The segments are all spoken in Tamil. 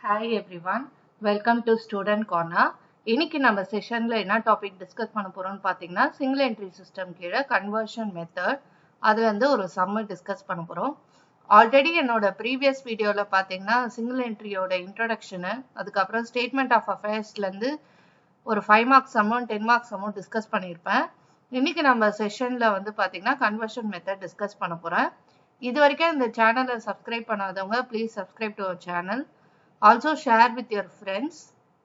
Hi everyone, welcome to Student Corner. இன்னைக்கு நம்ம செஷன்ல என்ன டாபிக் டிஸ்கஸ் பண்ண போறோம்னு பாத்தீங்கன்னா சிங்கிள் என்ட்ரி சிஸ்டம் கீழே கன்வர்ஷன் மெத்தட் அது ஒரு சம்ம டிஸ்கஸ் பண்ண போறோம். ஆல்ரெடி என்னோட ப்ரீவியஸ் வீடியோல பாத்தீங்கன்னா சிங்கிள் என்ட்ரியோட இன்ட்ரோடக்ஷனு அதுக்கப்புறம் ஸ்டேட்மெண்ட் ஆஃப் அஃபேர்ஸ்ல இருந்து ஒரு 5 மார்க்ஸ் சம்மும் 10 மார்க்ஸ் சம்மும் டிஸ்கஸ் பண்ணியிருப்பேன். இன்னைக்கு நம்ம செஷன்ல பாத்தீங்கன்னா கன்வர்ஷன் மெத்தட் டிஸ்கஸ் பண்ண போறேன். இது வரைக்கும் இந்த சேனலை சப்ஸ்கிரைப் பண்ணாதவங்க please subscribe to our channel. Also share with your friends.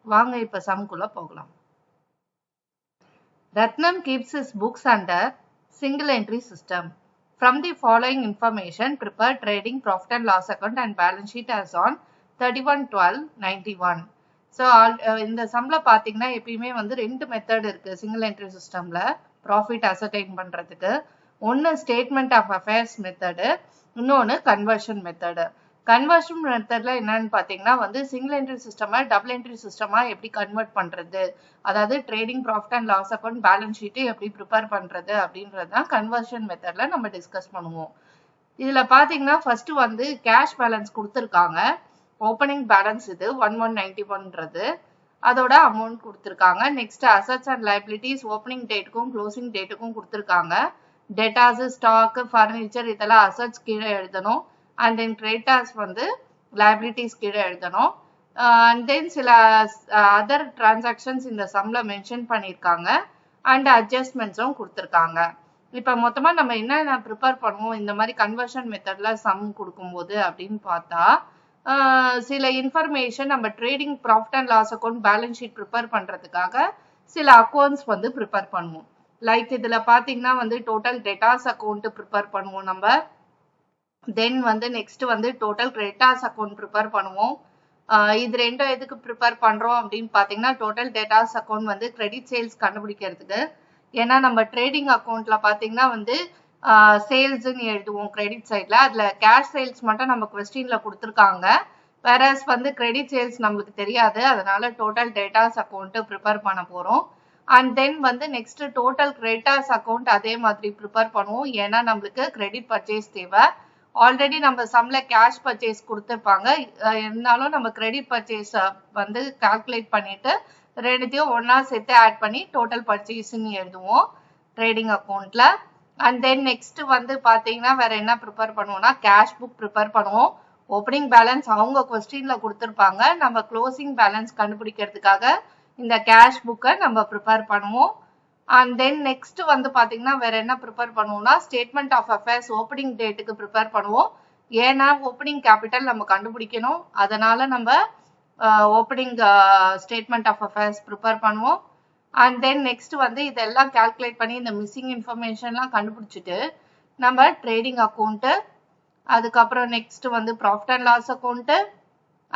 வாங்க இப்ப சம்குள்ள போகலாம். Ratnam keeps his books under single entry system. From the following information, prepare trading profit and loss account and balance sheet as on 31/12/91. So இந்த சம்ல பாத்தீங்கன்னா எப்பயுமே ரெண்டு மெத்தட் இருக்கு சிங்கிள் என்ட்ரி சிஸ்டம்ல ப்ராஃபிட் அசர்டைன் பண்றதுக்கு. ஒன்னு ஸ்டேட்மெண்ட் ஆஃப் அஃபேர்ஸ் மெத்தடு, இன்னொன்னு கன்வர்ஷன் மெத்தடு. கன்வர்ஷன் மெத்தட்ல என்னன்னு பாத்தீங்கன்னா சிங்கிள் என்ட்ரி சிஸ்டமா டபுள் என்ட்ரி சிஸ்டமா எப்படி கன்வெர்ட் பண்றது, அதாவது trading profit and loss account balance sheet எப்படி ப்ரிப்பேர் பண்றது அப்படின்றதுதான் கன்வர்ஷன் மெத்தட்ல நம்ம டிஸ்கஸ் பண்ணுவோம். இதுல பாத்தீங்கன்னா ஃபர்ஸ்ட் கேஷ் பேலன்ஸ் கொடுத்துருக்காங்க. ஓப்பனிங் பேலன்ஸ் இது 1191ன்றது, அதோட அமௌண்ட் கொடுத்துருக்காங்க. Next assets and liabilities opening டேட்டுக்கும் க்ளோசிங் டேட்டுக்கும் கொடுத்துருக்காங்க. டேட்டாஸ், ஸ்டாக், ஃபர்னிச்சர் இதெல்லாம் அசட்ஸ் கீழே எழுதணும். and then creditors liabilities கீழே எழுதணும். and then சில other transactions இந்த sumல mention பண்ணிருக்காங்க and adjustmentsம் கொடுத்திருக்காங்க. இப்ப மொத்தமா நம்ம என்ன ப்ரிப்பேர் பண்ணுவோம் இந்த மாதிரி கன்வர்ஷன் மெத்தட்ல சம் கொடுக்கும்போது அப்படின்னு பார்த்தா சில இன்ஃபர்மேஷன் நம்ம trading profit and loss account balance sheet prepare பண்றதுக்காக சில அக்கௌண்ட்ஸ் ப்ரிப்பேர் பண்ணுவோம். லைக் இதுல பாத்தீங்கன்னா டோட்டல் டேட்டாஸ் அக்கௌண்ட் ப்ரிப்பேர் பண்ணுவோம் நம்ம. Then next total creditors account prepare பண்ணுவோம். இது ரெண்டும் எதுக்கு ப்ரிப்பேர் பண்றோம் அப்படின்னு பாத்தீங்கன்னா total debtors account credit sales கண்டுபிடிக்கிறதுக்கு. ஏன்னா நம்ம ட்ரேடிங் அக்கௌண்ட்ல பாத்தீங்கன்னா சேல்ஸ்ன்னு எழுதுவோம் கிரெடிட் சைட்ல, அதுல கேஷ் சேல்ஸ் மட்டும் நம்ம கொஸ்டின்ல கொடுத்துருக்காங்க. வேறஸ் கிரெடிட் சேல்ஸ் நம்மளுக்கு தெரியாது, அதனால டோட்டல் டேட்டாஸ் அக்கௌண்ட் ப்ரிப்பேர் பண்ண போறோம். And then next total creditors account அதே மாதிரி ப்ரிப்பேர் பண்ணுவோம். ஏன்னா நம்மளுக்கு கிரெடிட் பர்ச்சேஸ் தேவை. ஆல்ரெடி நம்ம சம்ல கேஷ் பர்ச்சேஸ் கொடுத்துருப்பாங்க, இருந்தாலும் நம்ம கிரெடிட் பர்ச்சேஸ் கால்குலேட் பண்ணிட்டு ரெண்டுத்தையும் ஒன்னா சேர்த்து ஆட் பண்ணி டோட்டல் பர்ச்சேஸ்ன்னு எழுதுவோம் ட்ரேடிங் அக்கௌண்ட்ல. அண்ட் தென் நெக்ஸ்ட் பாத்தீங்கன்னா வேற என்ன ப்ரிப்பேர் பண்ணுவோம்னா கேஷ் புக் ப்ரிப்பேர் பண்ணுவோம். ஓப்பனிங் பேலன்ஸ் அவங்க கொஸ்டின்ல கொடுத்துருப்பாங்க, நம்ம க்ளோசிங் பேலன்ஸ் கண்டுபிடிக்கிறதுக்காக இந்த கேஷ் புக்கை நம்ம ப்ரிப்பேர் பண்ணுவோம். அண்ட் தென் நெக்ஸ்ட் பாத்தீங்கன்னா வேற என்ன ப்ரிப்பேர் பண்ணுவோம்னா ஸ்டேட்மெண்ட் ஆஃப் அஃபேர்ஸ் ஓப்பனிங் டேட்டுக்கு ப்ரிப்பேர் பண்ணுவோம். ஏன்னா ஓப்பனிங் கேபிட்டல் நம்ம கண்டுபிடிக்கணும், அதனால நம்ம opening statement of affairs prepare பண்ணுவோம். அண்ட் தென் நெக்ஸ்ட் இதெல்லாம் கால்குலேட் பண்ணி இந்த மிஸ்ஸிங் இன்ஃபர்மேஷன்லாம் கண்டுபிடிச்சிட்டு நம்ம ட்ரேடிங் அக்கௌண்ட், அதுக்கப்புறம் next profit and loss account,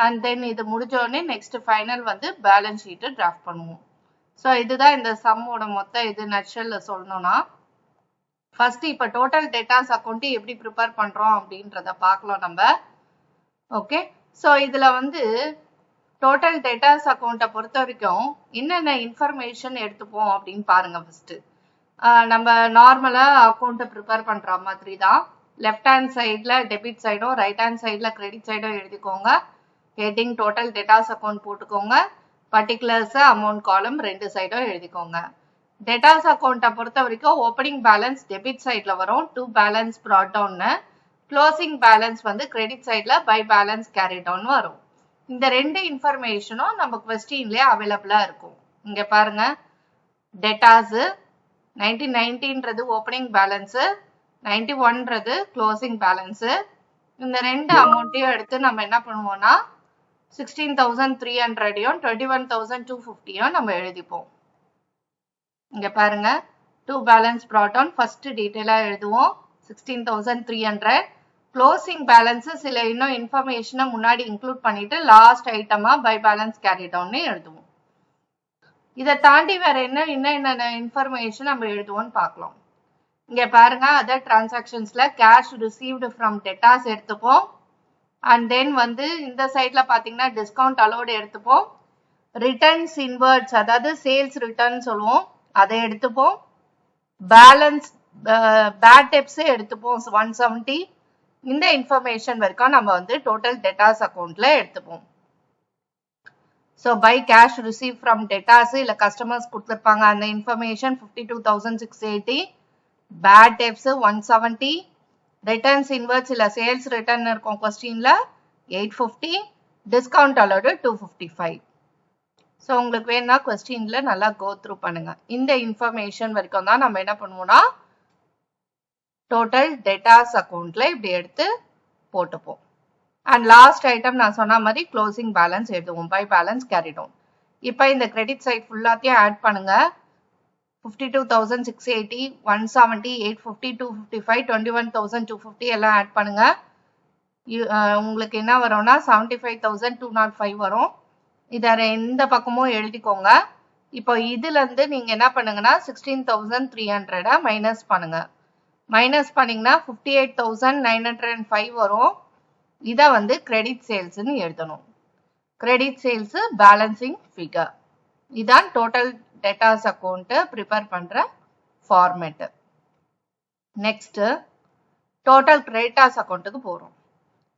and then இது முடிஞ்ச உடனே next final balance sheet draft பண்ணுவோம். ஸோ இதுதான் இந்த சம்மோட மொத்த இது நட்ஷல்ல சொல்லணும்னா. ஃபர்ஸ்ட் இப்ப டோட்டல் டேட்டாஸ் அக்கௌண்ட் எப்படி ப்ரிப்பேர் பண்றோம் அப்படின்றத பார்க்கலாம் நம்ம. ஓகே, ஸோ இதுல டோட்டல் டேட்டாஸ் அக்கௌண்ட்டை பொறுத்த வரைக்கும் என்னென்ன இன்ஃபர்மேஷன் எடுத்துப்போம் அப்படின்னு பாருங்க. ஃபர்ஸ்ட் நம்ம நார்மலா அக்கௌண்ட்டை ப்ரிப்பேர் பண்ற மாதிரி தான் லெஃப்ட் ஹேண்ட் சைட்ல டெபிட் சைடும் ரைட் ஹேண்ட் சைட்ல கிரெடிட் சைடும் எழுதிக்கோங்க. ஹெட்டிங் டோட்டல் டேட்டாஸ் அக்கௌண்ட் போட்டுக்கோங்க. பர்டிகுலர்ஸ் அமௌண்ட் காலம் ரெண்டு சைடும் எழுதிக்கோங்க. டேட்டாஸ் அக்கௌண்ட்டை பொறுத்த வரைக்கும் ஓப்பனிங் பேலன்ஸ் டெபிட் சைட்ல வரும், to balance brought down. Closing balance credit சைட்ல பை பேலன்ஸ் கேரி டவுன் வரும். இந்த ரெண்டு இன்ஃபர்மேஷனும் நம்ம கொஸ்டின்லயே அவைலபிளா இருக்கும். இங்க பாருங்க, டேட்டாஸ் 1990ன்றது ஓப்பனிங் பேலன்ஸ், 91ன்றது க்ளோசிங் பேலன்ஸ். இந்த ரெண்டு அமௌண்ட்டையும் எடுத்து நம்ம என்ன பண்ணுவோம்னா 16,300யும் 21,250யும் நம்ம எழுதிப்போம். இங்க பாருங்க, to balance brought down first டீடைலா எழுதுவோம் 16,300. க்ளோசிங் பேலன்ஸ் சில இன்னும் இன்ஃபர்மேஷனை முன்னாடி இன்க்ளூட் பண்ணிட்டு லாஸ்ட் ஐட்டமா பை பேலன்ஸ் கேரி டவுன் எழுதுவோம். இதை தாண்டி வேற என்ன இன்ஃபர்மேஷன் நம்ம எழுதுவோம்னு பார்க்கலாம். இங்க பாருங்க, அதர் டிரான்சாக்ஷன்ஸ்ல கேஷ் ரிசீவ்டு ஃப்ரம் டெட்டாஸ் எடுத்துப்போம். அண்ட் தென் இந்த சைட்ல பாத்தீங்கன்னா டிஸ்கவுண்ட் அலோடு எடுத்துப்போம். ரிட்டர்ன்ஸ் இன்வர்ட்ஸ் அதாவது சேல்ஸ் ரிட்டர்ன் சொல்லுவோம், அதை எடுத்துப்போம். பேலன்ஸ் பேட் டெப்ஸ் எடுத்துப்போம் 170. இந்த இன்ஃபர்மேஷன் வரைக்கும் நம்ம டோட்டல் டேட்டாஸ் அக்கௌண்ட்ல எடுத்துப்போம். So by cash received from debtors இல்ல customers கொடுத்திருப்பாங்க அந்த information 52,680, bad debts 170, returns inwards இல்ல sales return இருக்கும் questionல 850, discount allowed 255. So உங்களுக்கு வேணா questionல நல்லா go through பண்ணுங்க. இந்த information வரைக்கும் தான் நம்ம என்ன பண்ணுவோம்னா total debtors accountல இப்படி எடுத்து போட்டுப்போம். And last item நான் சொன்ன மாதிரி closing balance எழுதுவோம் by balance carried on. இப்போ இந்த credit side ஃபுல்லாத்தையும் add பண்ணுங்க 52,680, 170, 850, 255, 21,250 எல்லாம் add பண்ணுங்க. உங்களுக்கு என்ன வரும்னா 75,205 வரும். இதை இந்த பக்கமும் எழுதிக்கோங்க. இப்போ இதுல இருந்து நீங்க என்ன பண்ணுங்கன்னா 16,300 மைனஸ் பண்ணுங்க. மைனஸ் பண்ணீங்கன்னா 58,905 வரும். இதை வந்து கிரெடிட் சேல்ஸ்னு எழுதணும். Credit sales balancing figure. இதான் டோட்டல் டெட்டாஸ் அக்கௌண்ட் ப்ரிப்பேர் பண்ற ஃபார்மேட். நெக்ஸ்ட் டோட்டல் கிரெடிட்டாஸ் அக்கௌண்ட்டுக்கு போறோம்.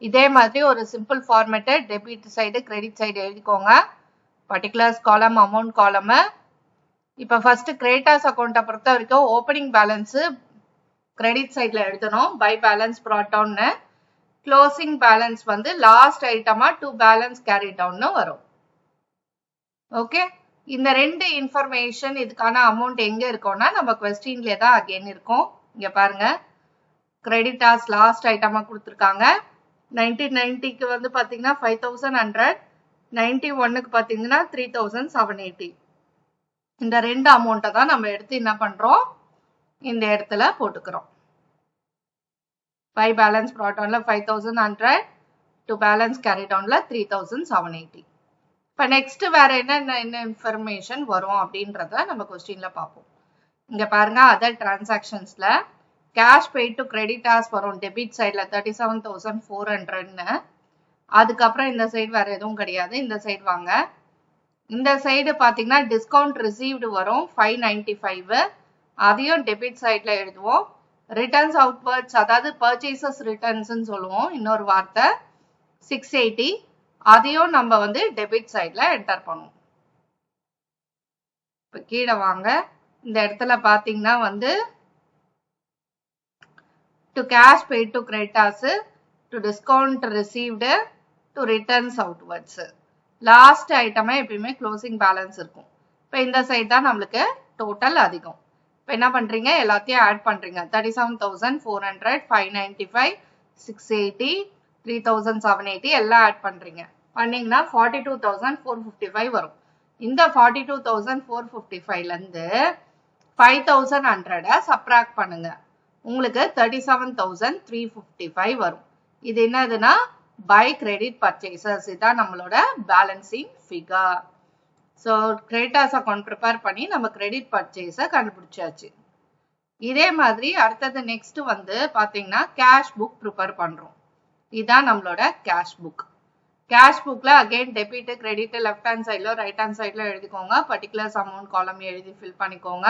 இதே மாதிரி ஒரு simple format debit side credit side எழுதிக்கோங்க. பர்டிகுலர்ஸ் காலம் அமௌண்ட் காலம். இப்போ ஃபர்ஸ்ட் கிரெடிட்டாஸ் அக்கௌண்ட்டை பொறுத்த வரைக்கும் ஓப்பனிங் பேலன்ஸ் கிரெடிட் சைட்ல எழுதணும் பை பேலன்ஸ் brought downனு. க்ளோசிங் பேலன்ஸ் வந்து லாஸ்ட் ஐட்டமா டு பேலன்ஸ் கேரி டவுன்னு வரும். ஓகே, இந்த ரெண்டு இன்ஃபர்மேஷன் இதுக்கான அமௌண்ட் எங்க இருக்கும்னா நம்ம கொஸ்டின்ல தான் அகைன் இருக்கும். இங்க பாருங்க கிரெடிட்டாஸ் லாஸ்ட் ஐட்டமா கொடுத்துருக்காங்க. 1990க்கு வந்து பாத்தீங்கன்னா 5,100, 91க்கு பாத்தீங்கன்னா 3,780. இந்த ரெண்டு அமௌண்ட்டை தான் நம்ம எடுத்து என்ன பண்றோம் இந்த இடத்துல போட்டுக்கிறோம். by balance brought downல 5,100, to balance carried downல 3,780. இப்போ நெக்ஸ்ட் வேற என்ன இன்ஃபர்மேஷன் வரும் அப்படின்றத நம்ம கொஸ்டின்ல பார்ப்போம். இங்க பாருங்க அதர் டிரான்சாக்ஷன்ஸ்ல கேஷ் பெய்ட் டு கிரெடிட்டாஸ் வரும் டெபிட் சைட்ல 37,400ன்னு. அதுக்கப்புறம் இந்த சைடு வேற எதுவும் கிடையாது. இந்த சைடு வாங்க. இந்த சைடு பாத்தீங்கன்னா டிஸ்கவுண்ட் ரிசீவ்டு வரும் 595. அதையும் டெபிட் சைட்ல எழுதுவோம். ரிட்டர்ன்ஸ் அவுட்வர்ட்ஸ் அதாவது பர்ச்சேசஸ் ரிட்டர்ன்ஸ் சொல்லுவோம் இன்னொரு வார்த்தை 680. அதையும் நம்ம வந்து டெபிட் சைட்ல என்டர் பண்ணுவோம். இப்போ கீழே வாங்க. இந்த இடத்துல பாத்தீங்கன்னா வந்து to cash paid to creditors, to discount received, to returns outwards. Last ஐட்டமே எப்பயுமே க்ளோசிங் பேலன்ஸ் இருக்கும். இப்போ இந்த சைடு தான் நம்மளுக்கு டோட்டல் அதிகம். இப்போ என்ன பண்றீங்க எல்லாத்தையும் ஆட் பண்றீங்க. 37,400, 595, 680, 3,780 எல்லாம் ஆட் பண்றீங்க. பண்ணீங்கன்னா 42,455 வரும். இந்த 42,455ல இருந்து 5,100 சப்ராக்ட் பண்ணுங்க. உங்களுக்கு 37,355 வரும். இது என்னதுன்னா பை கிரெடிட் பர்ச்சேசஸ். இதான் நம்மளோட balancing figure. So creditors account prepare பண்ணி நம்ம கிரெடிட் பர்ச்சேஸை கண்டுபிடிச்சாச்சு. இதே மாதிரி அடுத்தது நெக்ஸ்ட் வந்து பார்த்தீங்கன்னா கேஷ் புக் ப்ரிப்பேர் பண்ணுறோம். இதுதான் நம்மளோட கேஷ் புக். கேஷ் புக்கில் again debit credit left hand சைடில் ரைட் ஹேண்ட் சைடில் எழுதிக்கோங்க. பர்டிகுலர்ஸ் அமௌண்ட் காலம் எழுதி ஃபில் பண்ணிக்கோங்க.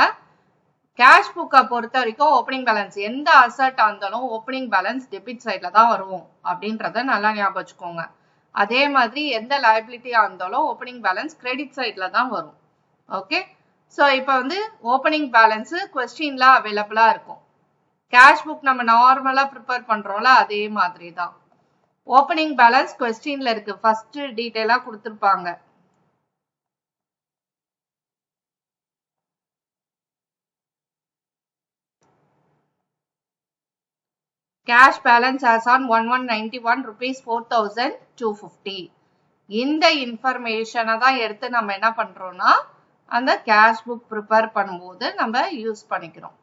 கேஷ் புக்கை பொறுத்த வரைக்கும் ஓப்பனிங் பேலன்ஸ் எந்த அசட் இருந்தாலும் ஓப்பனிங் பேலன்ஸ் டெபிட் சைடில் தான் வரும் அப்படின்றத நல்லா ஞாபகம் வச்சுக்கோங்க. அதே மாதிரி எந்த லைபிலிட்டியா இருந்தாலும் ஓப்பனிங் பேலன்ஸ் கிரெடிட் சைட்ல தான் வரும். ஓகே, ஸோ இப்போ வந்து ஓப்பனிங் பேலன்ஸ் கொஸ்டின்ல அவைலபிளா இருக்கும். கேஷ் புக் நம்ம நார்மலா ப்ரிப்பேர் பண்றோம்ல அதே மாதிரி தான். ஓப்பனிங் பேலன்ஸ் கொஸ்டின்ல இருக்கு. ஃபர்ஸ்ட் டீடைலா கொடுத்துருப்பாங்க. Cash balance as on 1191 rupees 4,250. இந்த இன்ஃபர்மேஷனை தான் எடுத்து நம்ம என்ன பண்றோம்னா அந்த கேஷ் புக் ப்ரிப்பேர் பண்ணும்போது நம்ம யூஸ் பண்ணிக்கிறோம்.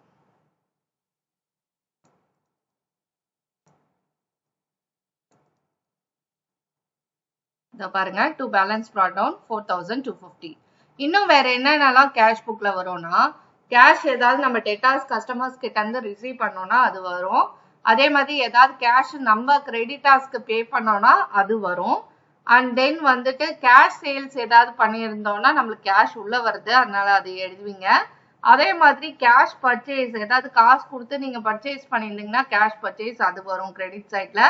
இத பாருங்க to balance brought down 4,250. இன்னும் வேற என்னென்னலாம் கேஷ் புக்ல வரும்னா கேஷ் ஏதாவது நம்ம டெட்டாஸ் கஸ்டமர்ஸ் கிட்ட இருந்து ரிசீவ் பண்ணோம்னா அது வரும். அதே மாதிரி ஏதாவது கேஷ் நம்ம கிரெடிட்டாஸ்க்கு பே பண்ணோம்னா அது வரும். அண்ட் தென் வந்துட்டு கேஷ் சேல்ஸ் ஏதாவது பண்ணியிருந்தோம்னா நம்மளுக்கு கேஷ் உள்ள வருது, அதனால அது எழுதுவீங்க. அதே மாதிரி கேஷ் பர்ச்சேஸ் ஏதாவது காசு கொடுத்து நீங்க பர்ச்சேஸ் பண்ணியிருந்தீங்கன்னா கேஷ் பர்ச்சேஸ் அது வரும் கிரெடிட் சைட்ல.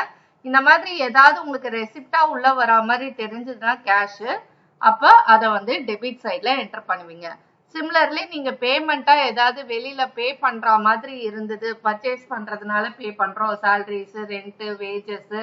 இந்த மாதிரி ஏதாவது உங்களுக்கு ரெசிப்டா உள்ள வரா மாதிரி தெரிஞ்சதுன்னா கேஷ், அப்ப அதை வந்து டெபிட் சைட்ல என்டர் பண்ணுவீங்க. சிமிலர்லி நீங்க பேமெண்டா ஏதாவது வெளியில பே பண்ற மாதிரி இருந்தது, பர்ச்சேஸ் பண்றதுனால பே பண்றோம், சாலரிஸ், ரெண்ட், வேஜஸ்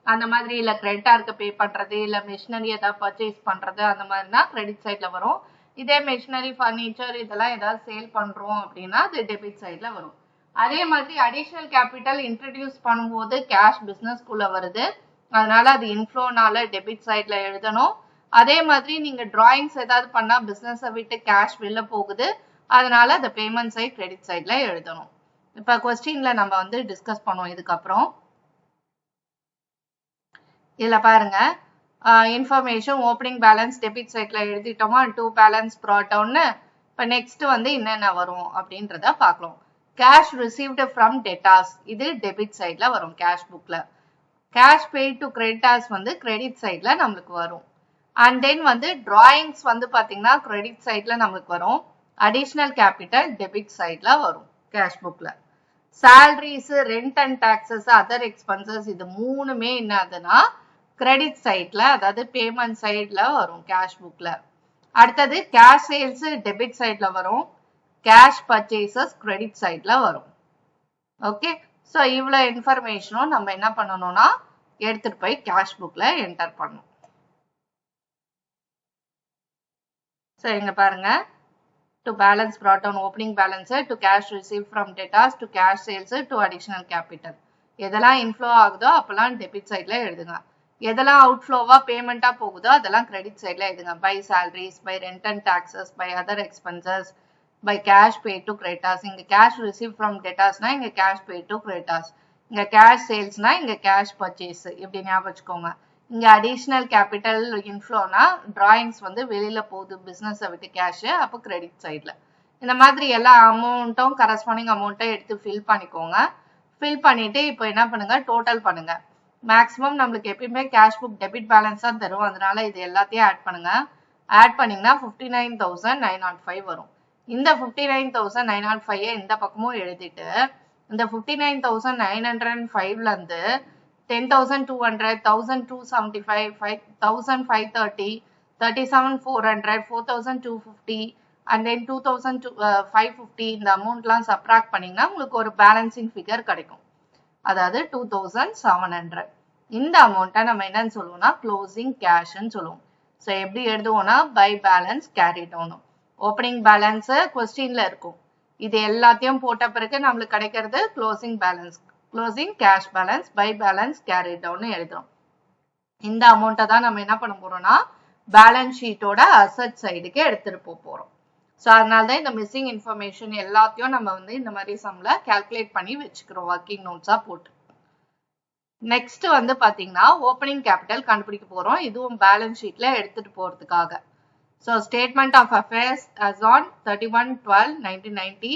அந்த மாதிரி, இல்ல கிரெடிட்டாருக்கு பே பண்றது, இல்ல மிஷினரி ஏதாவது பர்ச்சேஸ் பண்றது அந்த மாதிரினா கிரெடிட் சைட்ல வரும். இதே மிஷினரி, ஃபர்னிச்சர் இதெல்லாம் ஏதாவது சேல் பண்றோம் அப்படின்னா அது டெபிட் சைட்ல வரும். அதே மாதிரி அடிஷனல் கேபிட்டல் இன்ட்ரடியூஸ் பண்ணும்போது கேஷ் பிசினஸ்க்குள்ள வருது, அதனால அது இன்ஃப்ளோனால டெபிட் சைட்ல எழுதணும். அதே மாதிரி நீங்க டிராயிங்ஸ் ஏதாவது பண்ணா பிசினஸை விட்டு கேஷ் வெளில போகுது, அதனால அந்த பேமெண்ட் சைட் கிரெடிட் சைட்ல எழுதணும். இப்ப கொஸ்டின்ல நம்ம வந்து டிஸ்கஸ் பண்ணுவோம் இதுக்கப்புறம். இதுல பாருங்க, இன்ஃபர்மேஷன் ஓப்பனிங் பேலன்ஸ் டெபிட் சைட்ல எழுதிட்டோமா, டூ பேலன்ஸ் brought downனு. இப்ப நெக்ஸ்ட் வந்து என்னென்ன வரும் அப்படின்றத பார்க்கலாம். கேஷ் ரிசீவ்டு ஃப்ரம் டெட்டாஸ், இது டெபிட் சைட்ல வரும் கேஷ் புக்ல. கேஷ் பெய்ட் டு கிரெடிட்டாஸ் வந்து கிரெடிட் சைட்ல நம்மளுக்கு வரும். அண்ட் தென் வந்து டிராயிங்ஸ் வந்து பாத்தீங்கன்னா கிரெடிட் சைட்ல நம்மளுக்கு வரும். அடிஷனல் கேபிட்டல் டெபிட் சைட்ல வரும் கேஷ் புக்ல. Salaries, rent and taxes, other expenses இது மூணுமே என்னதுன்னா கிரெடிட் சைட்ல, அதாவது பேமெண்ட் சைட்ல வரும் கேஷ் புக்ல. அடுத்தது கேஷ் சேல்ஸ் டெபிட் சைட்ல வரும், கேஷ் பர்ச்சேசஸ் கிரெடிட் சைட்ல வரும். ஓகே, ஸோ இவ்வளோ இன்ஃபர்மேஷனும் நம்ம என்ன பண்ணணும்னா எடுத்துட்டு போய் கேஷ் புக்ல என்டர் பண்ணணும். ஸோ இங்க பாருங்க, to balance brought down opening balance, to cash received from debtors, to cash sales, to additional capital. எதெல்லாம் இன்ஃப்ளோ ஆகுதோ அப்பெல்லாம் டெபிட் சைட்ல எழுதுங்க. எதெல்லாம் அவுட்ஃப்ளோவா பேமெண்டா போகுதோ அதெல்லாம் கிரெடிட் சைட்ல எழுதுங்க. By salaries, by rent and taxes, by other expenses, by cash paid to creditors. இங்க cash received from debtorsனா இங்க cash paid to creditors. இங்க cash salesனா இங்க cash purchase. இப்படி ஞாபகம் வச்சுக்கோங்க. இங்க additional capital inflowனா drawings வந்து வெளியில போகுது பிசினஸை விட்டு கேஷ், அப்போ கிரெடிட் சைட்ல. இந்த மாதிரி எல்லா அமௌண்ட்டும் கரஸ்பாண்டிங் அமௌண்ட்டை எடுத்து ஃபில் பண்ணிக்கோங்க. ஃபில் பண்ணிட்டு இப்போ என்ன பண்ணுங்க, டோட்டல் பண்ணுங்க. மேக்ஸிமம் நம்மளுக்கு எப்பயுமே கேஷ் புக் டெபிட் பேலன்ஸ் தான் தரும், அதனால இது எல்லாத்தையும் ஆட் பண்ணுங்க. ஆட் பண்ணீங்கன்னா 59,905 வரும். இந்த 59,905 இந்த பக்கமும் எழுதிட்டு இந்த 59,905ல இருந்து 10,200, 1,275, 1,530, 37,400, 4,250 and then 2,550 இந்த அமௌண்ட்லாம் சப்ராக்ட் பண்ணீங்கன்னா உங்களுக்கு ஒரு பேலன்சிங் ஃபிகர் கிடைக்கும், அதாவது 2,700. இந்த அமௌண்ட்டை நம்ம என்னன்னு சொல்லுவோம்னா க்ளோசிங் கேஷ்ன்னு சொல்லுவோம். ஸோ எப்படி எழுதுவோம்னா பை பேலன்ஸ் கேரிட் ஆகணும். ஓப்பனிங் பேலன்ஸ் கொஸ்டின்ல இருக்கும், இது எல்லாத்தையும் போட்ட பிறகு நம்மளுக்கு கிடைக்கிறது closing balance, closing cash balance by balance carry down எழுதுறோம். இந்த அமௌண்ட்டை தான் நம்ம என்ன பண்ண போறோம்னா பேலன்ஸ் ஷீட்டோட அசட் சைடுக்கு எடுத்துட்டு போறோம். ஸோ அதனால தான் இந்த மிஸ்ஸிங் இன்ஃபர்மேஷன் எல்லாத்தையும் நம்ம வந்து இந்த மாதிரி சம்ல கால்குலேட் பண்ணி வச்சுக்கிறோம் ஒர்க்கிங் நோட்ஸா போட்டு. நெக்ஸ்ட் வந்து பாத்தீங்கன்னா ஓப்பனிங் கேபிட்டல் கண்டுபிடிக்க போறோம், இதுவும் பேலன்ஸ் ஷீட்ல எடுத்துட்டு போறதுக்காக. So statement of affairs as on 31/12/1990,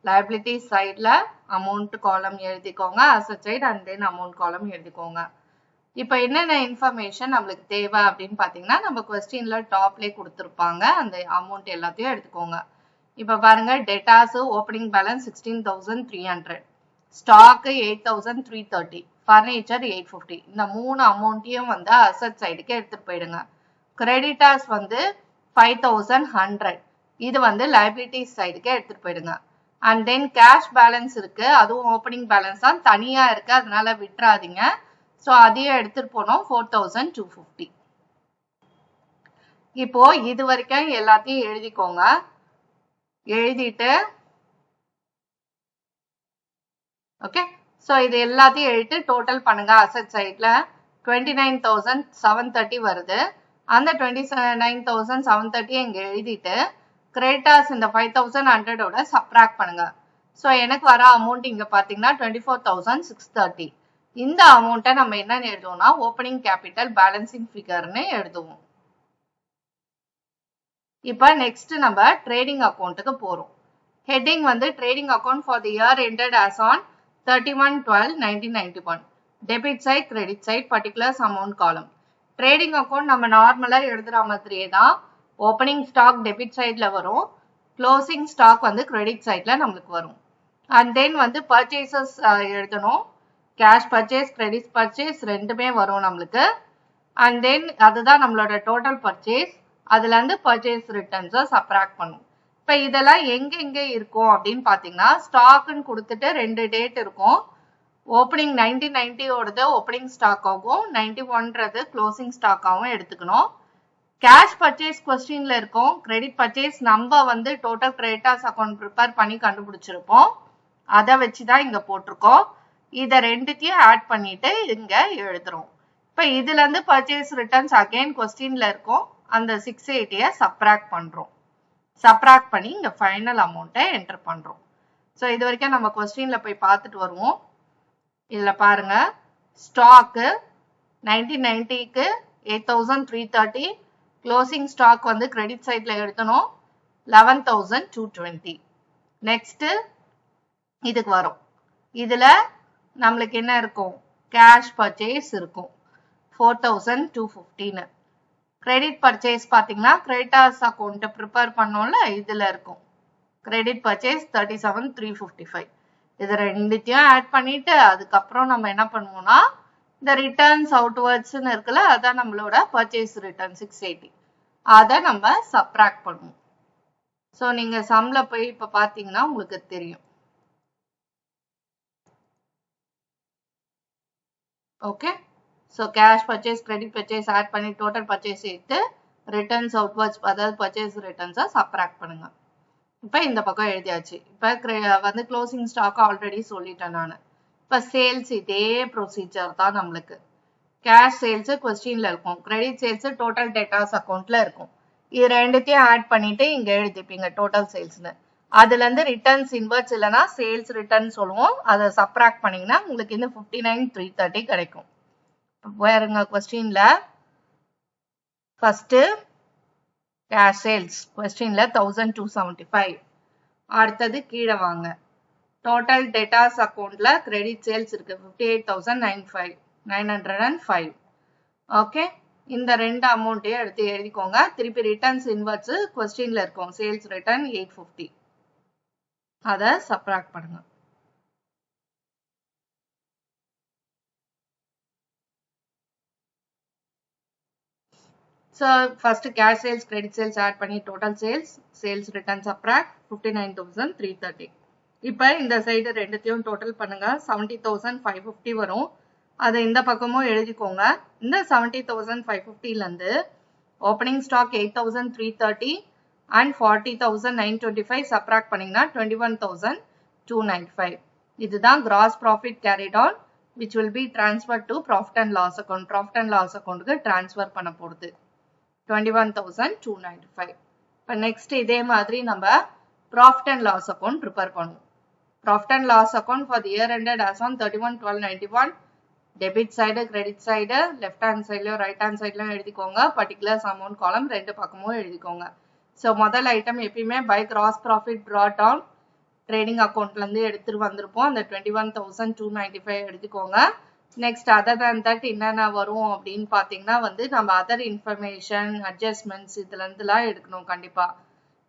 liability sideல amount column எழுதிக்கோங்க, asset side and then amount column எழுதிக்கோங்க. இப்போ என்னென்ன இன்ஃபர்மேஷன் நம்மளுக்கு தேவை அப்படின்னு பாத்தீங்கன்னா நம்ம கொஸ்டின்ல டாப்லேயே கொடுத்துருப்பாங்க, அந்த அமௌண்ட் எல்லாத்தையும் எடுத்துக்கோங்க. இப்போ பாருங்க, debtors opening balance 16,300, stock 8,330, furniture 850. இந்த மூணு அமௌண்ட்டையும் வந்து அசட் சைடுக்கு எடுத்துட்டு போயிடுங்க. கிரெடிட்டாஸ் வந்து 5,100, இது வந்து liabilities சைடுக்கு எடுத்துட்டு போயிடுங்க. அண்ட் தென் கேஷ் பேலன்ஸ் இருக்கு, அதுவும் ஓப்பனிங் பேலன்ஸ் தான், தனியா இருக்கு, அதனால விட்டுறாதீங்க. ஸோ அதையும் எடுத்துட்டு போனோம் 4,250. இப்போ இது வரைக்கும் எல்லாத்தையும் எழுதிக்கோங்க. எழுதிட்டு ஓகே, ஸோ இது எல்லாத்தையும் எழுதிட்டு டோட்டல் பண்ணுங்க. அசட் சைட்ல 29,730 வருது. அந்த 29,730 இங்க எழுதிட்டு கிரெடிட்டாஸ் இந்த 5,100ஓட சப்ராக்ட் பண்ணுங்க. ஸோ எனக்கு வர அமௌண்ட் இங்க பாத்தீங்கன்னா 24,630. இந்த அமௌண்ட்டை நம்ம என்னன்னு எழுதுவோம்னா ஓப்பனிங் கேபிட்டல் பேலன்சிங் ஃபிகர்னு எழுதுவோம். இப்போ நெக்ஸ்ட் நம்ம ட்ரேடிங் அக்கௌண்ட்டுக்கு போறோம். ஹெட்டிங் வந்து trading account for the year ended as on 31/12/1991. Debit side, credit side, particulars, amount column. Trading account நம்ம நார்மலா எழுதுற மாதிரியே தான். ஓப்பனிங் ஸ்டாக் டெபிட் சைட்ல வரும், க்ளோசிங் ஸ்டாக் வந்து கிரெடிட் சைட்ல நம்மளுக்கு வரும். அண்ட் தென் வந்து பர்ச்சேசஸ் எழுதணும், கேஷ் பர்ச்சேஸ், கிரெடிட் பர்ச்சேஸ் ரெண்டுமே வரும் நம்மளுக்கு. அண்ட் தென் அதுதான் நம்மளோட டோட்டல் பர்ச்சேஸ். அதுல இருந்து பர்ச்சேஸ் ரிட்டர்ன்ஸ் சப்ராக்ட் பண்ணும். இப்ப இதெல்லாம் எங்க இருக்கும் அப்படின்னு பாத்தீங்கன்னா ஸ்டாக்னு கொடுத்துட்டு 2 டேட் இருக்கும். ஓப்பனிங் 1990 ஓடது ஓப்பனிங் ஸ்டாக் ஆகும், 91றது க்ளோசிங் ஸ்டாக் ஆகும் எடுத்துக்கணும். கேஷ் பர்ச்சேஸ் கொஸ்டின்ல இருக்கும். கிரெடிட் பர்ச்சேஸ் நம்ம வந்து டோட்டல் கிரெடிட்டர்ஸ் அக்கௌண்ட் ப்ரிப்பேர் பண்ணி கண்டுபிடிச்சிருப்போம். அதை வச்சுதான் இங்க போட்டிருக்கோம். இதை ரெண்டுத்தையும் ஆட் பண்ணிட்டு இங்க எழுதுறோம். இப்ப இதுல இருந்து பர்ச்சேஸ் ரிட்டர்ன்ஸ் அகைன் கொஸ்டின்ல இருக்கும். அந்த 680 சப்ராக்ட் பண்றோம். சப்ராக்ட் பண்ணி இங்க ஃபைனல் அமௌண்ட்டை என்டர் பண்றோம். ஸோ இது வரைக்கும் நம்ம கொஸ்டின்ல போய் பார்த்துட்டு வருவோம். இதுல பாருங்க, ஸ்டாக்கு 1990க்கு 8330, க்ளோசிங் ஸ்டாக் வந்து கிரெடிட் சைட்ல எழுதணும் 11220. நெக்ஸ்ட் இதுக்கு வரும். இதுல நம்மளுக்கு என்ன இருக்கும், கேஷ் பர்ச்சேஸ் இருக்கும் 4250. கிரெடிட் பர்ச்சேஸ் பாத்தீங்கன்னா கிரெடிட்டர்ஸ் அக்கௌண்ட் ப்ரிப்பேர் பண்ணோம்ல, இதுல இருக்கும் கிரெடிட் பர்ச்சேஸ் 37355. இது ரெண்டுத்தையும் ஆட் பண்ணிட்டு அதுக்கப்புறம் நம்ம என்ன பண்ணுவோம்னா இந்த ரிட்டர்ன்ஸ் அவுட்வர்ட்ஸ்னு இருக்குல்ல, அதான் நம்மளோட பர்ச்சேஸ் ரிட்டர்ன் 680, அதை நம்ம சப்ராக்ட் பண்ணுவோம். ஸோ நீங்க சம்ல போய் இப்ப பாத்தீங்கன்னா உங்களுக்கு தெரியும். Okay, so cash purchase credit purchase add பண்ணி டோட்டல் பர்ச்சேஸ் எடுத்து ரிட்டர்ன்ஸ் அவுட்வர்ட்ஸ் அதாவது பர்ச்சேஸ் ரிட்டர்ன்ஸை சப்ராக்ட் பண்ணுங்க. இப்போ இந்த பக்கம் எழுதியாச்சு. இப்போ வந்து க்ளோசிங் ஸ்டாக் ஆல்ரெடி சொல்லிட்டேன் நான். இப்போ சேல்ஸ் இதே ப்ரொசீஜர் தான் நம்மளுக்கு. கேஷ் சேல்ஸ் கொஸ்டின்ல இருக்கும், கிரெடிட் சேல்ஸ் டோட்டல் டேட்டாஸ் அக்கௌண்ட்ல இருக்கும். இது ரெண்டுத்தையும் ஆட் பண்ணிட்டு இங்க எழுதிப்பீங்க டோட்டல் சேல்ஸ்னு. அதுல இருந்து ரிட்டர்ன்ஸ் இன்வெர்ட்ஸ் இல்லைன்னா சேல்ஸ் ரிட்டர்ன் சொல்லுவோம். அதை சப்ராக்ட் பண்ணீங்கன்னா உங்களுக்கு இந்த 59330 கிடைக்கும். பாருங்க கொஸ்டின்ல ஃபர்ஸ்ட் கேஷ் சேல்ஸ் கொஸ்டின்ல 1275. அடுத்தது கீழே வாங்க, டோட்டல் டேட்டாஸ் அக்கௌண்ட்ல கிரெடிட் சேல்ஸ் இருக்கு 58,905. ஓகே, இந்த ரெண்டு அமௌண்ட்டையும் எடுத்து எழுதிக்கோங்க. திருப்பி ரிட்டர்ன்ஸ் இன்வெர்ட்ஸ் கொஸ்டின்ல இருக்கும், சேல்ஸ் ரிட்டர்ன் 850, அதை சப்ராக்ட் பண்ணுங்க. So first cash sales, credit sales add பண்ணி total sales, sales return subtract 59,330. இப்போ இந்த சைடு ரெண்டுத்தையும் டோட்டல் பண்ணுங்க, 70,550 வரும். அதை இந்த பக்கமும் எழுதிக்கோங்க. இந்த 70,550ல இருந்து ஓப்பனிங் ஸ்டாக் 8,330 and 40,925 சப்ராக்ட் பண்ணீங்கன்னா 21,295. இதுதான் gross profit carried on which will be transferred to profit and loss account. Profit and loss accountக்கு transfer பண்ண போறது 21,295. இப்போ நெக்ஸ்ட் இதே மாதிரி நம்ம profit and loss account prepare பண்ணுவோம். Profit and loss account for the year ended as on 31/12/91. Debit side, credit side, left hand side, right hand side எழுதிக்கோங்க. Particulars amount column ரெண்டு பக்கமும் எழுதிக்கோங்க. So முதல் ஐட்டம் எப்பயுமே by gross profit brought down trading accountல இருந்து எடுத்துட்டு வந்திருப்போம். அந்த 21,295 எழுதிக்கோங்க. நெக்ஸ்ட் அதர் தேன் தட் என்னென்ன வரும் அப்படின்னு பாத்தீங்கன்னா வந்து நம்ம அதர் இன்ஃபர்மேஷன் அட்ஜஸ்ட்மெண்ட்ஸ் இதுல இருந்துலாம் எடுக்கணும் கண்டிப்பா.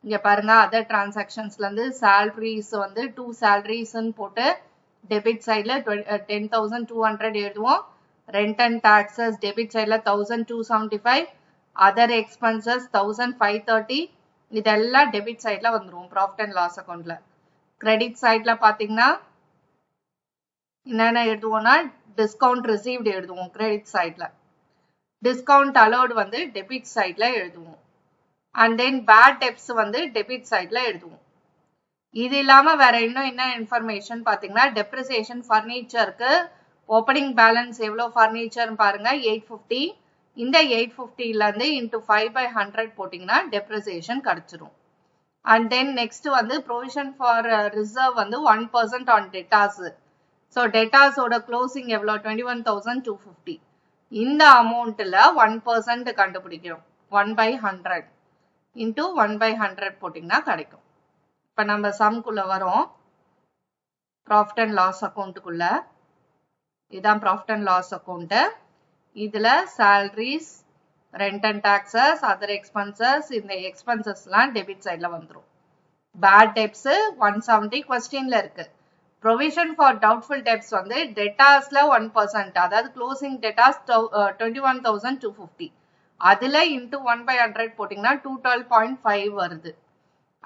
இங்க பாருங்க, அதர் டிரான்சாக்ஷன்ஸ்ல இருந்து சேலரிஸ் வந்து 2 salaries போட்டு டெபிட் சைட்ல 10,200 எழுதுவோம். ரெண்ட் அண்ட் டாக்ஸஸ் டெபிட் சைட்ல 1,275, அதர் எக்ஸ்பென்சஸ் 1,530, இதெல்லாம் டெபிட் சைட்ல வந்துரும் ப்ராஃபிட் அண்ட் லாஸ் அக்கௌண்ட்ல. கிரெடிட் சைட்ல பாத்தீங்கன்னா என்னென்ன எழுதுவோம்னா டிஸ்கவுண்ட் ரிசீவ்டு எழுதுவோம் கிரெடிட் சைட்ல, டிஸ்கவுண்ட் அலோடு வந்து டெபிட் சைட்ல எழுதுவோம், அண்ட் தென் பேட் டெப்ஸ் வந்து டெபிட் சைட்ல எழுதுவோம். இது இல்லாம வேற இன்னும் என்ன இன்ஃபர்மேஷன் பாத்தீங்கன்னா டெப்ரிசியேஷன் ஃபர்னிச்சருக்கு ஓப்பனிங் பேலன்ஸ் எவ்வளவு ஃபர்னிச்சர் பாருங்க 850. இந்த 850ல இருந்து இன்டூ 5/100 போட்டீங்கன்னா டெப்ரிசியேஷன் கிடைச்சிரும். அண்ட் தென் நெக்ஸ்ட் வந்து ப்ரொவிஷன் ஃபார் ரிசர்வ் வந்து 1% ஆன் டெட்டாஸ். ஸோ டெட்டாஸோட க்ளோசிங் எவ்வளோ 21,250. இந்த அமௌண்ட்ல 1% கண்டுபிடிக்கிறோம். 1/100 இன்டூ 1/100 போட்டீங்கன்னா கிடைக்கும். இப்போ நம்ம சம்குள்ள வரோம், ப்ராஃபிட் அண்ட் லாஸ் அக்கௌண்ட்டுக்குள்ள. இதுதான் ப்ராஃபிட் அண்ட் லாஸ் அக்கௌண்ட். இதுல salaries, rent and taxes, other expenses, இந்த எக்ஸ்பென்சஸ்லாம் டெபிட் சைட்ல வந்துடும். பேட் டெப்ஸ் 170 கொஸ்டின்ல இருக்கு. ப்ரொவிஷன் ஃபார் டவுட்ஃபுல் டெப்ஸ் வந்து டெட்டாஸ்ல 1%, அதாவது க்ளோசிங் டெட்டாஸ் 21,250. அதுல இன்டூ 1/100 போட்டிங்கன்னா 212.5 வருது.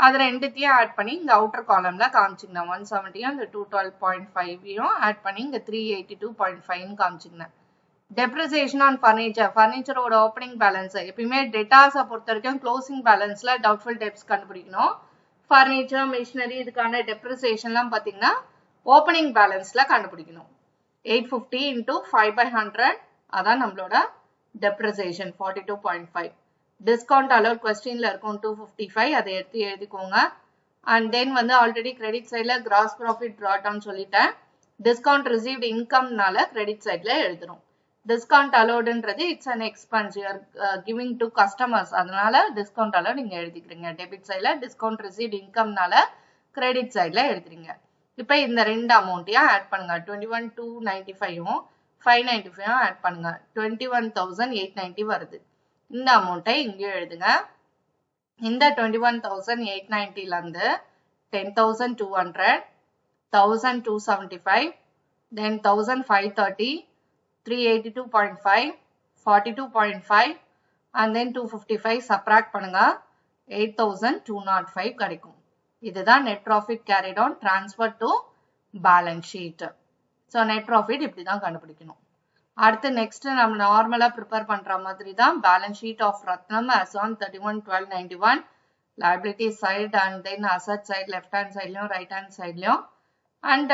அது ரெண்டுத்தையும் ஆட் பண்ணி இங்க அவுட்டர் காலம்ல காமிச்சிங்கன்னா 170 அந்த 212.5 ஆட் பண்ணி இங்க 382.5 காமிச்சிங்கன்னா. டெப்ரிசியேஷன் ஆன் ஃபர்னிச்சர், ஃபர்னிச்சரோட ஓப்பனிங் பேலன்ஸ் எப்பயுமே டெட்டாஸை பொறுத்த வரைக்கும் க்ளோசிங் பேலன்ஸ்ல டவுட்ஃபுல் டெப்ஸ் கண்டுபிடிக்கணும். ஃபர்னிச்சர் மிஷினரி இதுக்கான டெப்ரிசியேஷன்லாம் பார்த்தீங்கன்னா ஓப்பனிங் பேலன்ஸ்ல கண்டுபிடிக்கணும். 850 இன்டூ 5/100 அதான் நம்மளோட டெப்ரிசியேஷன் 42.5. டிஸ்கவுண்ட் அலோட் கொஸ்டின்ல இருக்கும் 255, அதை எடுத்து எழுதிக்கோங்க. அண்ட் தென் வந்து ஆல்ரெடி கிரெடிட் சைட்ல கிராஸ் ப்ராஃபிட் ட்ராட் சொல்லிட்டேன். டிஸ்கவுண்ட் ரிசீவ்ட் இன்கம்னால கிரெடிட் சைட்ல எழுதுறோம். டிஸ்கவுண்ட் அலோடுன்றது it's an expense you are giving to customers, அதனால டிஸ்கவுண்ட் அலோட் நீங்க எழுதிக்கிறீங்க. டெபிட் சைட்ல டிஸ்கவுண்ட் ரிசீவ்ட் இன்கம்னால கிரெடிட் சைட்ல எழுதுறீங்க. இப்போ இந்த ரெண்டு அமௌண்ட்டையும் ஆட் பண்ணுங்க. 21,295 595 ஆட் பண்ணுங்க. 21,890 வருது. இந்த அமௌண்ட்டை இங்கே எழுதுங்க. இந்த 21,890ல இருந்து 10,200, 1,275, then 1,530, 382.5, 42.5 and then 255 subtract பண்ணுங்க. 8,205 கிடைக்கும். இதுதான் net profit carried on transfer to balance sheet. So net profit இப்படி தான் கண்டுபிடிக்கணும். அடுத்து next நம்ம நார்மலா ப்ரிப்பேர் பண்ற மாதிரி தான் balance sheet of Ratnam as on 31/12/91 liability side and then asset side left hand sideலயும் right hand sideலயும் and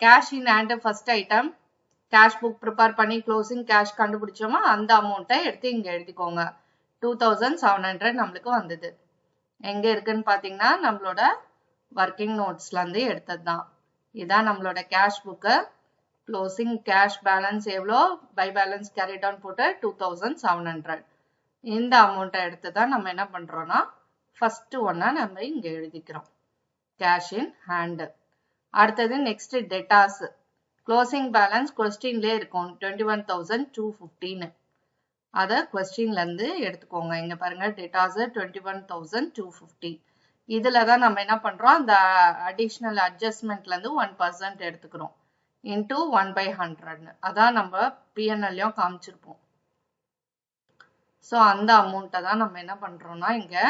cash in hand first item cash book prepare பண்ணி க்ளோசிங் கேஷ் கண்டுபிடிச்சோமா அந்த அமௌண்ட்டை எடுத்து இங்கே எழுதிக்கோங்க. 2,700 நம்மளுக்கு வந்தது. எங்கே இருக்குன்னு பார்த்தீங்கன்னா நம்மளோட ஒர்க்கிங் நோட்ஸ்லேருந்து எடுத்தது தான். இதான் நம்மளோட cash book. Closing cash balance எவ்வளோ, பை பேலன்ஸ் கேரி டவுன் போட்டு 2,700. இந்த அமௌண்ட்டை எடுத்து தான் நம்ம என்ன பண்ணுறோன்னா ஃபஸ்ட்டு ஒன்றா நம்ம இங்கே எழுதிக்கிறோம், கேஷ் இன் ஹேண்டு. அடுத்தது நெக்ஸ்ட் டெட்டாஸ். க்ளோசிங் பேலன்ஸ் கொஸ்டின்லேயே இருக்கும் 21,215. அதை கொஸ்டின்லேருந்து எடுத்துக்கோங்க. இங்கே பாருங்கள் டேட்டாஸு 21,250. இதில் தான் நம்ம என்ன பண்ணுறோம், அந்த அடிஷ்னல் அட்ஜஸ்ட்மெண்ட்லேருந்து 1% எடுத்துக்கிறோம். இன்டூ 1/100 அதான் நம்ம பிஎன்எல்லையும் காமிச்சிருப்போம். ஸோ அந்த அமௌண்ட்டை தான் நம்ம என்ன பண்ணுறோம்னா இங்கே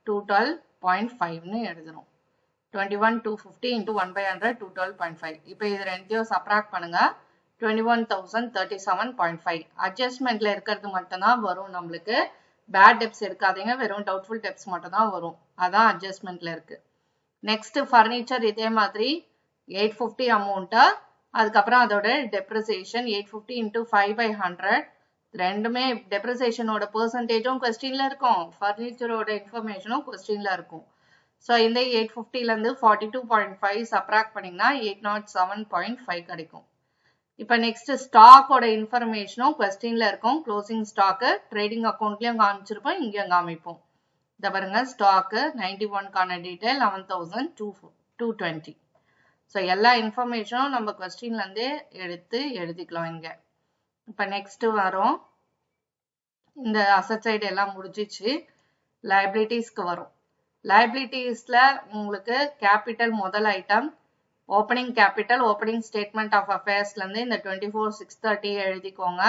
212.5ன்னு எழுதுறோம். 21,250 into 1/100 212.5. இப்போ இது ரெண்டையும் சப்ராக்ட் பண்ணுங்க. 21,037.5. அட்ஜஸ்ட்மெண்ட்ல இருக்கிறது மட்டும் தான் வரும் நம்மளுக்கு. பேட் டெப்ஸ் எடுக்காதீங்க, வெறும் டவுட்ஃபுல் டெப்ஸ் மட்டும் தான் வரும். அதான் அட்ஜஸ்ட்மெண்ட்ல இருக்கு. நெக்ஸ்ட் ஃபர்னிச்சர் இதே மாதிரி 850 அமௌண்ட்டா, அதுக்கப்புறம் அதோட டெப்ரிசியேஷன் 850 into 5/100. ரெண்டுமே டெப்ரிசியேஷனோட பெர்சன்டேஜும் கொஸ்டின்ல இருக்கும், ஃபர்னிச்சரோட இன்ஃபர்மேஷனும் கொஸ்டின்ல இருக்கும். ஸோ இந்த 850லேருந்து 42.5 சப்ராக்ட் பண்ணிங்கன்னா 807.5 கிடைக்கும். இப்போ நெக்ஸ்ட் ஸ்டாக்கோட இன்ஃபர்மேஷனும் கொஸ்டின்ல இருக்கும். க்ளோசிங் ஸ்டாக்கு ட்ரேடிங் அக்கௌண்ட்லயும் காமிச்சிருப்போம், இங்கேயும் காமிப்போம். இதை பாருங்க ஸ்டாக்கு 91க்கான டீட்டெயில் 11,220. ஸோ எல்லா இன்ஃபர்மேஷனும் நம்ம கொஸ்டின்லேருந்தே எடுத்து எழுதிக்கலாம் இங்கே. இப்போ நெக்ஸ்ட் வரும், இந்த அசட் சைடு எல்லாம் முடிஞ்சிச்சு. லைபிலிட்டிஸ்க்கு வரும். லைபிலிட்டிஸ்ல உங்களுக்கு கேபிட்டல் முதல் item, opening capital opening statement of அஃபேர்ஸ்லேருந்து இந்த 24,630 எழுதிக்கோங்க.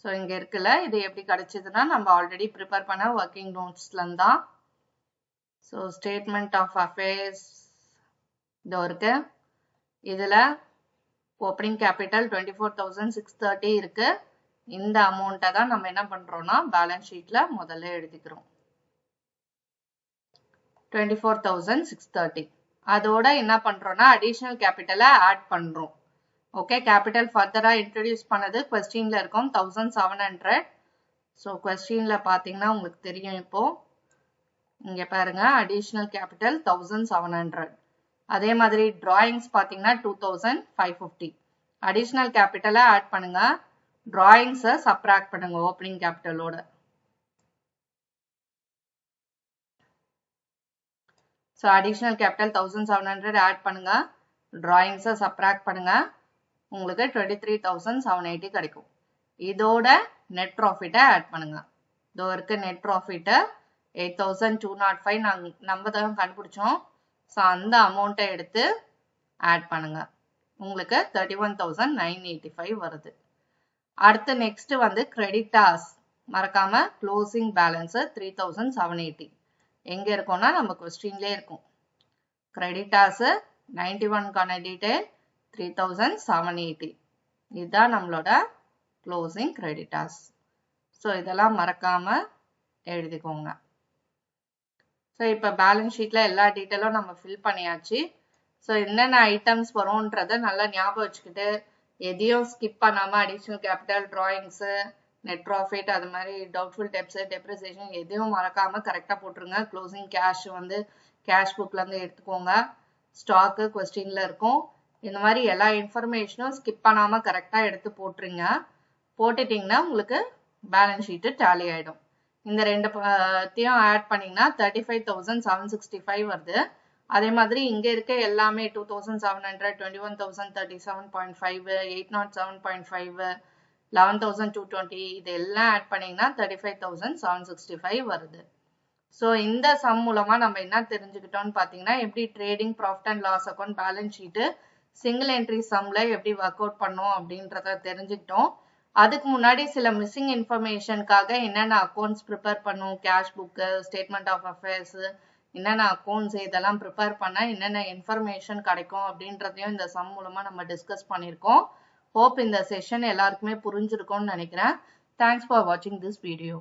ஸோ இங்கே இருக்குல்ல, இது எப்படி கிடைச்சதுன்னா நம்ம ஆல்ரெடி ப்ரிப்பேர் பண்ண ஒர்க்கிங் நோட்ஸ்லேருந்து தான். ஸோ ஸ்டேட்மெண்ட் ஆஃப் அஃபேர்ஸ் இதோ இருக்கு. இதில் ஓப்பனிங் கேபிட்டல் 24,630 இருக்கு. இந்த அமௌண்ட்டை தான் நம்ம என்ன பண்ணுறோம்னா பேலன்ஸ் ஷீட்டில் முதல்ல எழுதிக்கிறோம். 24,630. அதோட என்ன பண்றோம்னா அடிஷனல் கேபிட்டலை ஆட் பண்றோம். ஓகே, கேபிட்டல் ஃபர்தரா இன்ட்ரடியூஸ் பண்ணது கொஸ்டின்ல இருக்கும் 1,700. ஸோ கொஸ்டின்ல பாத்தீங்கன்னா உங்களுக்கு தெரியும். இப்போ இங்க பாருங்க அடிஷனல் கேபிட்டல் 1,700. அதே மாதிரி டிராயிங்ஸ் பாத்தீங்கன்னா 2,550. அடிஷனல் கேபிட்டலை ஆட் பண்ணுங்க, டிராயிங்ஸை சப்ராக்ட் பண்ணுங்க opening கேபிட்டலோட. So additional capital 1,700 add பண்ணுங்க, டிராயிங்ஸை சப்ராக்ட் பண்ணுங்க, உங்களுக்கு 23,780 கிடைக்கும். இதோட நெட் ப்ராஃபிட்டை ஆட் பண்ணுங்க. இதோ இருக்க நெட் ப்ராஃபிட்டை 8,205 நம்ம தான் கண்டுபிடிச்சோம். ஸோ அந்த அமௌண்ட்டை எடுத்து ஆட் பண்ணுங்க, உங்களுக்கு 31,985 வருது. அடுத்து நெக்ஸ்ட் வந்து கிரெடிட்டாஸ். மறக்காம க்ளோசிங் பேலன்ஸ் 3780 எங்க இருக்கும்னா நம்ம கொஸ்டின்லயே இருக்கும். கிரெடிட்டார்ஸ் 91க்கான டீடைல் 3780. இதுதான் நம்மளோட க்ளோசிங் கிரெடிட்டார்ஸ். ஸோ இதெல்லாம் மறக்காம எழுதிக்கோங்க. ஸோ இப்போ பேலன்ஸ் ஷீட்ல எல்லா டீட்டெயிலும் நம்ம ஃபில் பண்ணியாச்சு. ஸோ என்னென்ன ஐட்டம்ஸ் வரும்ன்றத நல்லா ஞாபகம் வச்சுக்கிட்டு எதையும் ஸ்கிப் பண்ணாம additional capital, drawings, net profit, அது மாதிரி டவுட்ஃபுல் டெப்ஸ், டெப்ரிசியேஷன் எதையும் மறக்காம கரெக்டாக போட்டுருங்க. க்ளோசிங் கேஷ் வந்து கேஷ் புக்லேருந்து எடுத்துக்கோங்க. ஸ்டாக்கு கொஸ்டின்ல இருக்கும். இந்த மாதிரி எல்லா இன்ஃபர்மேஷனும் ஸ்கிப் பண்ணாம கரெக்டாக எடுத்து போட்டுருங்க. போட்டுட்டிங்கன்னா உங்களுக்கு பேலன்ஸ் ஷீட்டு டேலி ஆகிடும். இந்த ரெண்டு பத்தியும் ஆட் பண்ணிங்கன்னா 35,765 வருது. அதே மாதிரி இங்கே இருக்க எல்லாமே 2,700, 21,037.5, 807.5, 11,220 இது எல்லாம் ஆட் பண்ணிங்கன்னா 35,765 வருது. ஸோ இந்த சம் மூலமா நம்ம என்ன தெரிஞ்சுக்கிட்டோம்னு பார்த்தீங்கன்னா, எப்படி trading profit and loss account balance sheet single entry சம்ல எப்படி ஒர்க் அவுட் பண்ணோம் அப்படின்றத தெரிஞ்சுக்கிட்டோம். அதுக்கு முன்னாடி சில மிஸ்ஸிங் இன்ஃபர்மேஷனுக்காக என்னென்ன அக்கௌண்ட்ஸ் ப்ரிப்பேர் பண்ணும், cash book, statement of affairs, என்னென்ன அக்கௌண்ட்ஸ் இதெல்லாம் ப்ரிப்பேர் பண்ண என்னென்ன இன்ஃபர்மேஷன் கிடைக்கும் அப்படின்றதையும் இந்த சம் மூலமா நம்ம டிஸ்கஸ் பண்ணியிருக்கோம். ஹோப் இந்த செஷன் எல்லாருக்குமே புரிஞ்சிருக்கும்னு நினைக்கிறேன். தேங்க்ஸ் ஃபார் வாட்சிங் திஸ் வீடியோ.